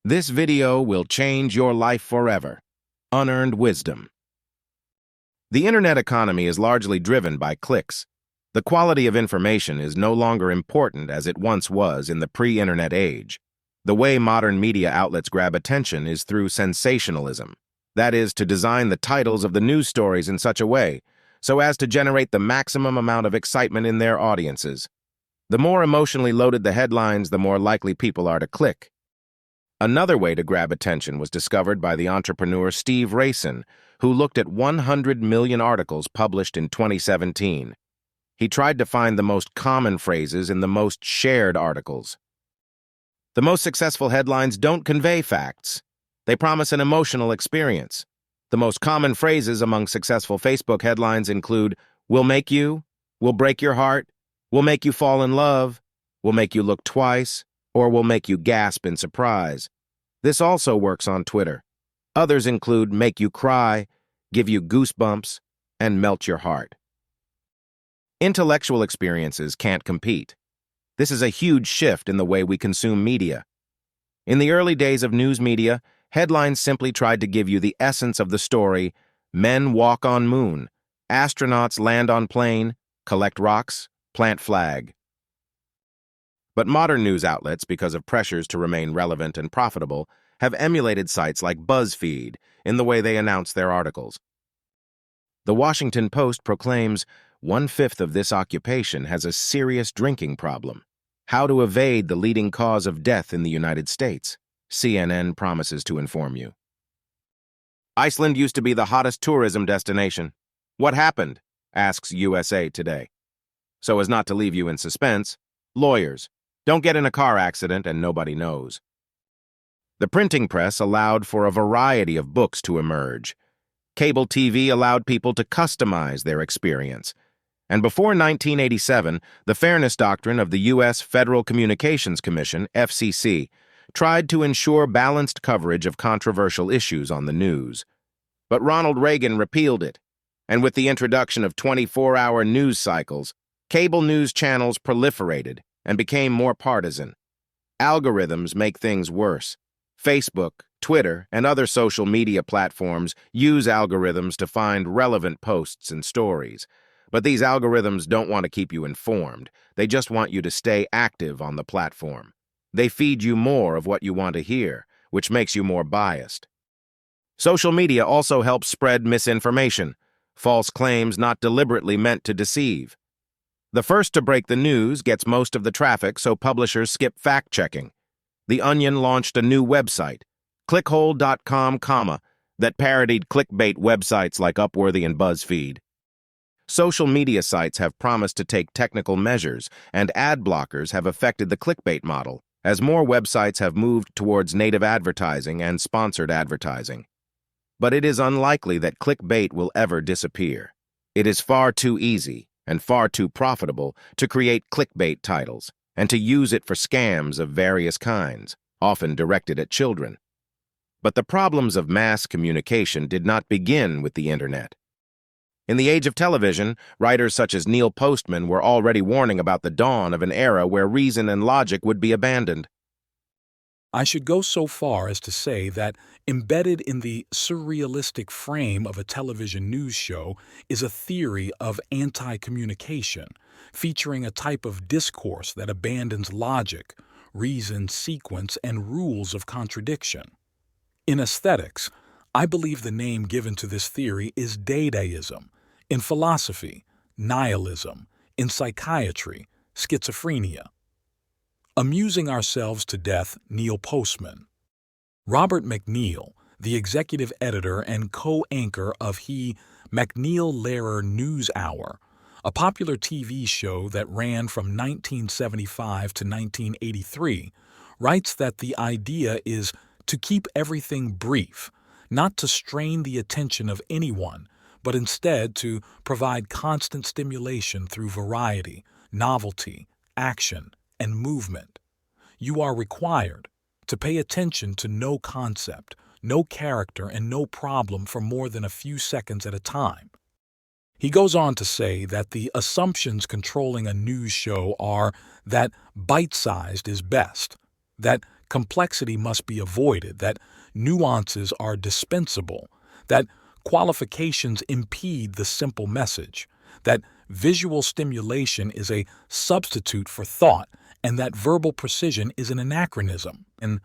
This video will change your life forever. Unearned wisdom. The internet economy is largely driven by clicks. The quality of information is no longer important as it once was in the pre-internet age. The way modern media outlets grab attention is through sensationalism. That is, to design the titles of the news stories in such a way so as to generate the maximum amount of excitement in their audiences. The more emotionally loaded the headlines, the more likely people are to click. Another way to grab attention was discovered by the entrepreneur Steve Raisin, who looked at 100 million articles published in 2017. He tried to find the most common phrases in the most shared articles. The most successful headlines don't convey facts. They promise an emotional experience. The most common phrases among successful Facebook headlines include, "will make you," "will break your heart," "will make you fall in love," "will make you look twice," or "will make you gasp in surprise." This also works on Twitter. Others include "make you cry," "give you goosebumps," and "melt your heart." Intellectual experiences can't compete. This is a huge shift in the way we consume media. In the early days of news media, headlines simply tried to give you the essence of the story: men walk on moon, astronauts land on plane, collect rocks, plant flag. But modern news outlets, because of pressures to remain relevant and profitable, have emulated sites like BuzzFeed in the way they announce their articles. The Washington Post proclaims, "1/5 of this occupation has a serious drinking problem. How to evade the leading cause of death in the United States," CNN promises to inform you. Iceland used to be the hottest tourism destination. What happened? Asks USA Today. So as not to leave you in suspense, lawyers. Don't get in a car accident and nobody knows. The printing press allowed for a variety of books to emerge. Cable TV allowed people to customize their experience. And before 1987, the Fairness Doctrine of the U.S. Federal Communications Commission, FCC, tried to ensure balanced coverage of controversial issues on the news. But Ronald Reagan repealed it, and with the introduction of 24-hour news cycles, cable news channels proliferated and became more partisan. Algorithms make things worse. Facebook, Twitter, and other social media platforms use algorithms to find relevant posts and stories. But these algorithms don't want to keep you informed. They just want you to stay active on the platform. They feed you more of what you want to hear, which makes you more biased. Social media also helps spread misinformation, false claims not deliberately meant to deceive. The first to break the news gets most of the traffic, so publishers skip fact-checking. The Onion launched a new website, clickhole.com, that parodied clickbait websites like Upworthy and BuzzFeed. Social media sites have promised to take technical measures, and ad blockers have affected the clickbait model, as more websites have moved towards native advertising and sponsored advertising. But it is unlikely that clickbait will ever disappear. It is far too easy and far too profitable to create clickbait titles and to use it for scams of various kinds, often directed at children. But the problems of mass communication did not begin with the internet. In the age of television, writers such as Neil Postman were already warning about the dawn of an era where reason and logic would be abandoned. I should go so far as to say that embedded in the surrealistic frame of a television news show is a theory of anti-communication, featuring a type of discourse that abandons logic, reason, sequence, and rules of contradiction. In aesthetics, I believe the name given to this theory is Dadaism. In philosophy, nihilism. In psychiatry, schizophrenia. Amusing ourselves to death, Neil Postman. Robert McNeil, the executive editor and co-anchor of McNeil-Lehrer NewsHour, a popular TV show that ran from 1975 to 1983, writes that the idea is to keep everything brief, not to strain the attention of anyone, but instead to provide constant stimulation through variety, novelty, action, and movement. You are required to pay attention to no concept, no character, and no problem for more than a few seconds at a time. He goes on to say that the assumptions controlling a news show are that bite-sized is best, that complexity must be avoided, that nuances are dispensable, that qualifications impede the simple message, that visual stimulation is a substitute for thought, and that verbal precision is an anachronism. And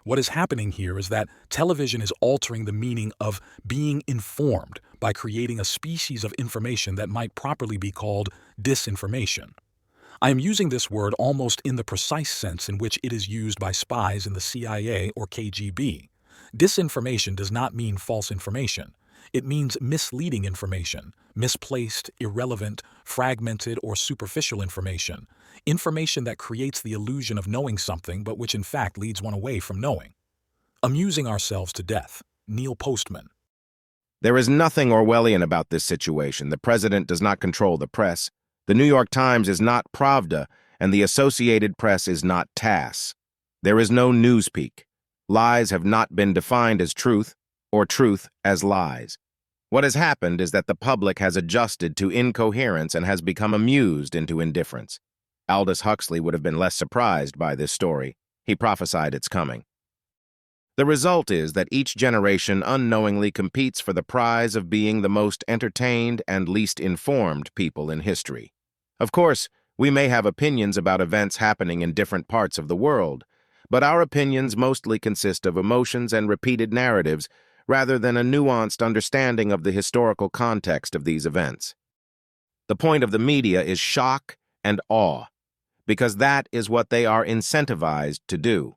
what is happening here is that television is altering the meaning of being informed by creating a species of information that might properly be called disinformation. I am using this word almost in the precise sense in which it is used by spies in the CIA or KGB. Disinformation does not mean false information. It means misleading information, misplaced, irrelevant, fragmented, or superficial information, information that creates the illusion of knowing something but which in fact leads one away from knowing. Amusing ourselves to death. Neil Postman. There is nothing Orwellian about this situation. The president does not control the press. The New York Times is not Pravda, and the Associated Press is not TASS. There is no newspeak. Lies have not been defined as truth, or truth as lies. What has happened is that the public has adjusted to incoherence and has become amused into indifference. Aldous Huxley would have been less surprised by this story. He prophesied its coming. The result is that each generation unknowingly competes for the prize of being the most entertained and least informed people in history. Of course, we may have opinions about events happening in different parts of the world, but our opinions mostly consist of emotions and repeated narratives rather than a nuanced understanding of the historical context of these events. The point of the media is shock and awe, because that is what they are incentivized to do.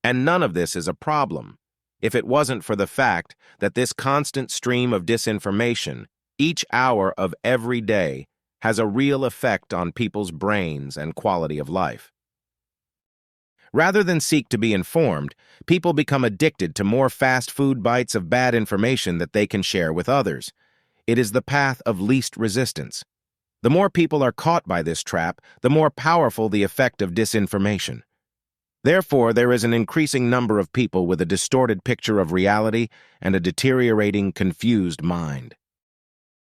And none of this is a problem, if it wasn't for the fact that this constant stream of disinformation, each hour of every day, has a real effect on people's brains and quality of life. Rather than seek to be informed, people become addicted to more fast food bites of bad information that they can share with others. It is the path of least resistance. The more people are caught by this trap, the more powerful the effect of disinformation. Therefore, there is an increasing number of people with a distorted picture of reality and a deteriorating, confused mind.